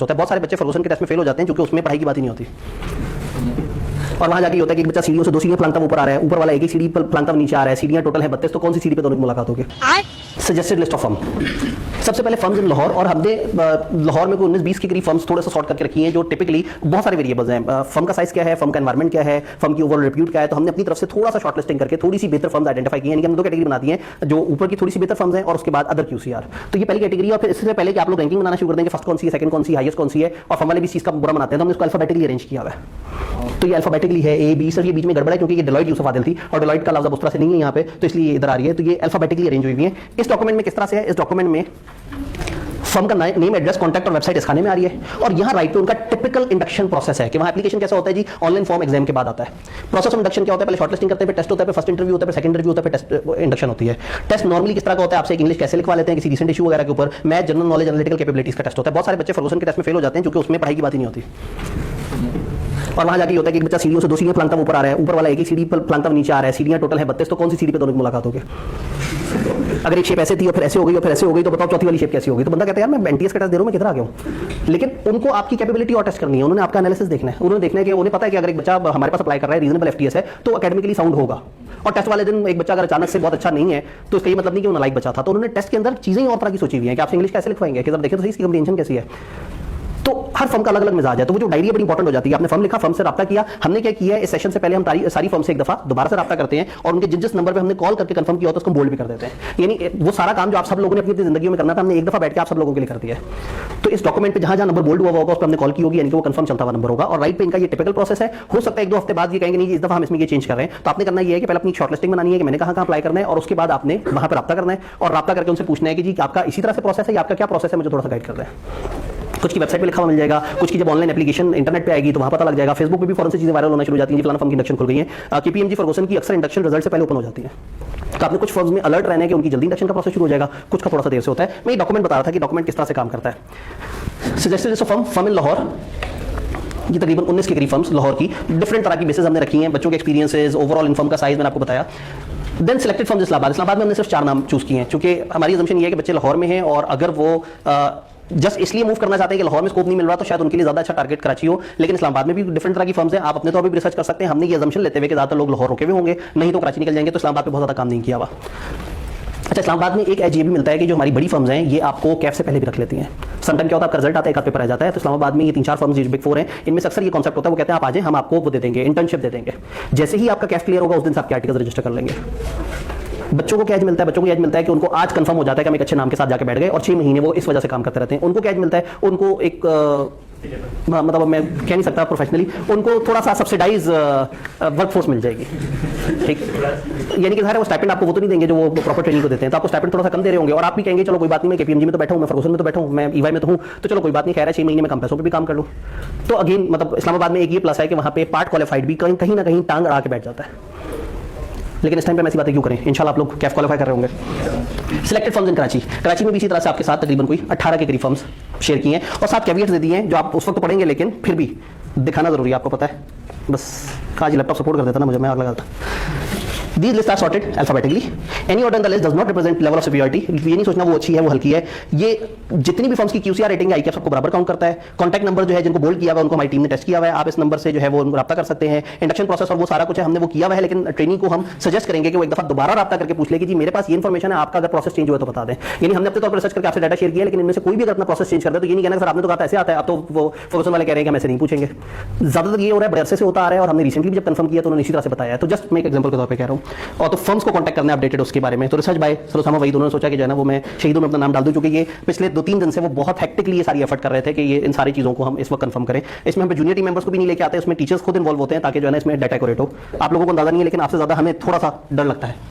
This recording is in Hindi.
होता है। बहुत सारे बच्चे फर्गूसन के टेस्ट में फेल हो जाते हैं क्योंकि उसमें पढ़ाई की बात ही नहीं होती। और वहां जाके ये होता है कि एक बच्चा सीढ़ियों से 2 सीढ़ियां प्लांगता ऊपर आ रहा है, ऊपर वाला एक ही सीढ़ी पर प्लांगता नीचे आ रहा है, सीढ़ियां टोटल है 32, तो कौन सी सीढ़ी पे दोनों की मुलाकात होगी? Suggested list of firm. सबसे पहले फर्म्स इन लाहौर, और हमने लाहौर में 19-20 के करीब फर्म्स थोड़ा सा सॉर्ट करके रखी हैं जो टिपिकली बहुत सारे वेरिएबल्स हैं। फर्म का साइज क्या है, फर्म का एनवायरमेंट क्या है, फर्म की ओवरऑल रिप्यूट क्या है, तो हमने अपनी तरफ से थोड़ा सा शॉर्ट लिस्टिंग करके थोड़ी सी बेहतर फर्म्स आइडेंटिफाई की हैं। हमने 2 कैटेगरी बना दी हैं, जो ऊपर की थोड़ी सी बेहतर फर्म्स हैं और उसके बाद अदर QCR। तो ये पहली कैटेगरी है। और फिर इससे पहले कि आप लोग रैंकिंग बनाना शुरू कर देंगे, फर्स्ट कौन सी है, सेकंड कौन सी, हाईएस्ट कौन सी है, और फर्म वाले भी चीज का बुरा बनाते हैं, तो हमने इसको अल्फाबेटिकली अरेंज किया हुआ है। तो ये अल्फाबेटिकली है A B, सर ये बीच में गड़बड़ है क्योंकि ये डेलॉइट यूसुफ आदिल थी और डेलॉइट का लफ्ज़ उस तरह से नहीं है यहाँ पे, तो इसलिए इधर आ रही है। तो ये अल्फाबेटिकली अरेंज हुई है। इस डॉक्यूमेंट में किस तरह से है, इस डॉक्यूमेंट में फर्म का नेम, एड्रेस, कॉन्टैक्ट और वेबसाइट इस खाने में आ रही है, और यहाँ राइट पे उनका टिपिकल इंडक्शन प्रोसेस है कि वहाँ एप्लीकेशन कैसा होता है जी, ऑनलाइन फॉर्म एग्जाम के बाद आता है। प्रोसेस ऑफ इंडक्शन क्या होता है, पहले शॉर्टलिस्टिंग करते हैं, फिर टेस्ट होता है, फिर फर्स्ट इंटरव्यू होता है, फिर सेकंड इंटरव्यू होता है, फिर टेस्ट इंडक्शन होती है। टेस्ट नॉर्मली किस तरह का होता है, आपसे एक इंग्लिश कैसे लिखवा लेते हैं किसी रिसेंट इशू वगैरह के ऊपर, math, general knowledge, analytical capabilities का टेस्ट होता है। बहुत सारे बच्चे फर्गूसन के टेस्ट में फेल हो जाते हैं क्योंकि उसमें पढ़ाई की बात ही नहीं होती। और वहां जाके ये होता है कि एक बच्चा सीढ़ियों से 2 सीढ़ियां प्लांगता ऊपर आ रहा है, ऊपर वाला एक ही सीढ़ी पर प्लांगता नीचे आ रहा है, सीढ़ियां टोटल है 32, तो कौन सी सीढ़ी पे दोनों की मुलाकात होगी? अगर एक शेप ऐसे थी और फिर ऐसे हो गई और फिर ऐसे हो गई, तो बताओ चौथी वाली शेप कैसी होगी? तो बंदा कहता है यार मैं एनटीएस का टेस्ट दे रहा हूं, मैं किधर आ गया हूं। लेकिन उनको आपकी कैपेबिलिटी और टेस्ट करनी है, उन्होंने आपका एनालिसिस देखना है, उन्होंने देखना है कि उन्हें पता है कि अगर एक बच्चा हमारे पास अप्लाई कर रहा है, रीजनेबल FTS है, तो अकेडमिकली साउंड होगा। और टेस्ट वाले दिन एक बच्चा अगर अचानक से बहुत अच्छा नहीं है तो इसका ये मतलब नहीं कि वो नालायक बच्चा था। तो उन्होंने टेस्ट के अंदर चीजें और तरह की सोची हुई हैं कि आपसे इंग्लिश कैसे लिखवाएंगे, कि जब देखें तो सही इसकी कम्प्रीहेंशन कैसी है। तो हर फर्म का अलग अलग मिजाज है, तो वो जो डायरी है बड़ी इंपॉर्टेंट हो जाती है। आपने फर्म लिखा, फर्म से राब्ता किया। हमने क्या किया है, इस सेशन से पहले हम सारी फर्म से एक दफा दोबारा से राब्ता करते हैं और उनके जिस नंबर पे हमने कॉल करके कंफर्म किया होता है उसको बोल्ड भी कर देते हैं। यानी वो सारा काम जो आप सब लोगों ने अपनी जिंदगी में करना था, हमने एक दफा बैठ के आप सब लोगों के लिए कर दिया है। तो इस डॉक्यूमेंट पे जहां नंबर बोल्ड हुआ होगा उस पर हमने कॉल की होगी, यानी कि वो कंफर्म चलता हुआ नंबर होगा। और राइट पे इनका ये टिपिकल प्रोसेस है। हो सकता है 1-2 हफ्ते बाद ये कहेंगे नहीं इस दफा हम इसमें ये चेंज कर रहे हैं, तो आपने करना ये है कि पहले अपनी शॉर्टलिस्टिंग बनानी है कि मैंने कहां अप्लाई करना है, और उसके बाद आपने वहां पर राब्ता करना है और राब्ता करके उनसे पूछना है कि जी आपका इसी तरह से प्रोसेस है या आपका क्या प्रोसेस है, मुझे थोड़ा सा गाइड कर दें। कुछ की वेबसाइट पे लिखा हुआ मिल जाएगा, कुछ की जब ऑनलाइन एप्लीकेशन इंटरनेट पे आएगी तो वहां पता लग जाएगा। फेसबुक पे भी फौरन से चीजें वायरल होना शुरू हो जाती हैं, फलाना फर्म की इंडक्शन खुल गई है। KPMG फर्गूसन की अक्सर इंडक्शन रिजल्ट से पहले ओपन हो जाती है। तो आपने कुछ फर्म्स में अलर्ट रहना है कि उनकी जल्दी इंडक्शन का प्रोसेस शुरू हो जाएगा, कुछ का थोड़ा सा देर से होता है। मैं ये डॉक्यूमेंट बता रहा था कि डॉक्यूमेंट किस तरह से काम करता है। सजेस्टेड लिस्ट ऑफ फर्म इन लाहौर, ये तकरीबन 19 के करीब फर्म्स लाहौर की डिफरेंट तरह की बेसिस हमने रखी हैं, बच्चों के एक्सपीरियंसेस, ओवरऑल इनफॉर्म का साइज मैंने आपको बताया। देन सिलेक्टेड फर्म्स इस्लामाबाद में हमने सिर्फ 4 नाम चूज किए हैं क्योंकि हमारी असम्पशन ये है कि बच्चे लाहौर में हैं और अगर वो जस्ट इसलिए मूव करना चाहते हैं कि लाहौर में स्कोप नहीं मिल रहा तो शायद उनके लिए ज्यादा अच्छा टारगेट कराची हो। लेकिन इस्लामाबाद में भी डिफरेंट तरह की फर्म्स हैं, आप अपने तौर पर भी रिसर्च कर सकते हैं। हमने ये असम्पशन लेते हुए कि ज्यादातर लोग लाहौर रुके हुए होंगे, नहीं तो कराची निकल जाएंगे, तो इस्लामाबाद पे बहुत ज्यादा काम नहीं किया हुआ। अच्छा, इस्लामाबाद में एक एज ये भी मिलता है कि जो हमारी बड़ी फर्म्स हैं ये आपको कैफ से पहले भी रख लेती हैं। समटाइम क्या होता है, आपका रिजल्ट आता है, एक आध पेपर आ जाता है, तो इस्लामाबाद में ये 3-4 फर्म्स बिग 4 हैं, इनमें से अक्सर ये कॉन्सेप्ट होता है, वो कहते हैं आप आ जाएं, हम आपको वो दे देंगे, इंटर्नशिप दे देंगे। जैसे ही आपका कैफ क्लियर होगा उस दिन से आपके आर्टिकल्स रजिस्टर कर लेंगे। बच्चों को क्या एज मिलता है, बच्चों को एज मिलता है कि उनको आज कंफर्म हो जाता है कि हम एक अच्छे नाम के साथ जाके बैठ गए और 6 महीने वो इस वजह से काम करते रहते हैं। उनको क्या एज मिलता है, उनको एक मतलब मैं कह नहीं सकता प्रोफेशनली, उनको थोड़ा सा सब्सिडाइज वर्कफोर्स मिल जाएगी। ठीक, यानी कि वो स्टाइपेंड आपको वो तो नहीं देंगे जो वो प्रॉपर ट्रेनिंग को देते हैं, तो आपको स्टाइपेंड थोड़ा सा कम दे रहे होंगे और आप भी कहेंगे चलो कोई बात नहीं, मैं KPMG में तो बैठा हूँ, मैं फर्गूसन में तो बैठा हूँ, मैं EY में तो हूँ, तो चलो कोई बात नहीं, खैर है 6 महीने में कम पैसों पर भी काम कर लूँ। तो अगेन मतलब इस्लामाबाद में एक ये प्लस है कि वहाँ पे पार्ट क्वालिफाइड भी कहीं ना कहीं टांग अड़ा के बैठ जाता है। लेकिन इस टाइम पे हम ऐसी बातें क्यों करें, इंशाल्लाह आप लोग कैफ क्वालिफाई कर रहे होंगे। सिलेक्टेड फर्म्स इन कराची में भी इसी तरह से आपके साथ तकरीबन कोई 18 के करीब फर्म्स शेयर किए हैं और 7 कैविएट्स दे दिए हैं जो आप उस वक्त पढ़ेंगे, लेकिन फिर भी दिखाना जरूरी है, आपको पता है। बस आज लैपटॉप सपोर्ट कर देता ना मुझे, मैं आग लगाता। These lists are sorted alphabetically. Any order in the list does not represent level of superiority. ये नहीं सोचना वो अच्छी है वो हल्की है। ये जितनी भी फर्म्स की QCR रेटिंग है ICAP सबको बराबर काउंट करता है। कॉन्टैक्ट नंबर जो है जिनको बोल्ड किया हुआ है उनको हमारी टीम ने टेस्ट किया हुआ है, आप इस नंबर से जो है वो राब्ता कर सकते हैं। इंडक्शन प्रोसेस और वो सारा कुछ है हमने वो किया हुआ है, लेकिन ट्रेनिंग को हम सजेस्ट करेंगे कि वो एक दफा दोबारा राब्ता करके पूछ ले कि जी मेरे पास ये इन्फॉर्मेशन है, आपका अगर प्रोसेस चेंज हुआ तो बता दें। यानी हमने अपने तौर पर रिसर्च करके आपसे डाटा शेयर किया, लेकिन इनमें से कोई भी अगर अपना प्रोसेस चेंज कर दे तो ये नहीं कहना सर आपने तो कहा ऐसे आता है, अब तो वो फर्गूसन वाले कह रहे हैं कि हम ऐसे नहीं पूछेंगे। ज्यादातर ये हो रहा है, बड़े अरसे से होता आ रहा है और हमने रिसेंटली भी जब कंफर्म किया तो उन्होंने इसी तरह से बताया है। तो जस्ट मैं एक एग्जांपल के तौर पे कह रहा हूं। और तो फर्म्स को कांटेक्ट करना है अपडेटेड उसके बारे में, तो research by sir Usama Waheed उन्होंने सोचा कि जो है ना वो मैं शहीदों में अपना नाम डाल दूं, क्योंकि ये पिछले 2-3 दिन से वो बहुत हेक्टिकली ये सारी एफर्ट कर रहे थे कि ये इन सारी चीज़ों को हम इस वक्त कंफर्म करें। इसमें हम जूनियर टीम मेंबर्स को भी नहीं लेके आते, उसमें टीचर्स खुद इन्वॉल्व होते हैं ताकि जो है ना इसमें डाटा एक्यूरेट हो। आप लोगों को अंदाजा नहीं है, लेकिन आपसे ज़्यादा हमें थोड़ा सा डर लगता है।